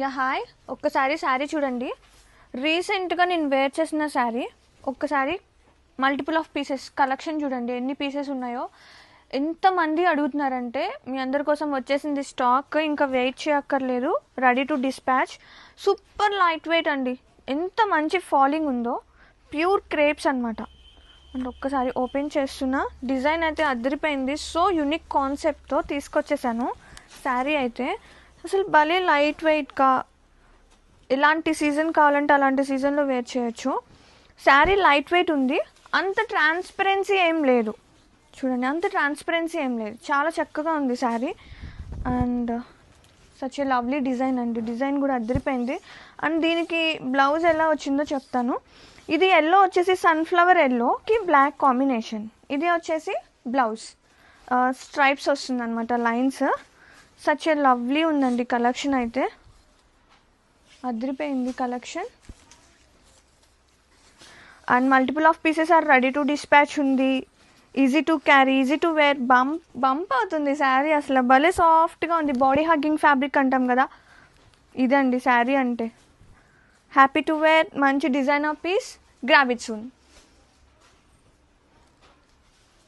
Yeah hi. ఒక్కసారి శారీ చూడండి. రీసెంట్గా నేను వేర్ చేసిన శారీ. ఒక్కసారి మల్టిపుల్ ఆఫ్ పీసెస్ కలెక్షన్ చూడండి, ఎన్ని పీసెస్ ఉన్నాయో. ఎంతమంది అడుగుతున్నారంటే మీ అందరి కోసం వచ్చేసింది స్టాక్. ఇంకా వెయిట్ చేయక్కర్లేదు, ready to dispatch. Super light weight అండి, ఎంత మంచి ఫాలింగ్ ఉందో. ప్యూర్ క్రేప్స్ అనమాట. అండ్ ఒక్కసారి ఓపెన్ చేస్తున్నా, డిజైన్ అయితే అదిరిపోయింది. సో యూనిక్ కాన్సెప్ట్తో తీసుకొచ్చేసాను శారీ అయితే. అసలు భలే లైట్ వెయిట్గా, ఎలాంటి సీజన్ కావాలంటే అలాంటి సీజన్లో వేర్ చేయొచ్చు. శారీ లైట్ వెయిట్ ఉంది, అంత ట్రాన్స్పరెన్సీ ఏం లేదు. చూడండి, అంత ట్రాన్స్పరెన్సీ ఏం లేదు, చాలా చక్కగా ఉంది sari. And such a lovely design అండి, డిజైన్ కూడా అదిరిపోయింది. అండ్ దీనికి బ్లౌజ్ ఎలా వచ్చిందో చెప్తాను. ఇది ఎల్లో వచ్చేసి సన్ఫ్లవర్ ఎల్లోకి బ్లాక్ కాంబినేషన్. ఇది వచ్చేసి బ్లౌజ్ స్ట్రైప్స్ వస్తుంది అనమాట, లైన్స్. సచ్ ఏ లవ్లీ ఉందండి కలెక్షన్ అయితే, అదిరిపోయింది collection. And multiple of pieces are ready to dispatch ఉంది. Easy to carry, easy to wear. Bump అవుతుంది శారీ, అసలు భలే సాఫ్ట్గా ఉంది. బాడీ హగ్గింగ్ ఫ్యాబ్రిక్ అంటాం కదా, ఇదండి శారీ అంటే. హ్యాపీ టు వేర్, మంచి designer piece. Grab it soon.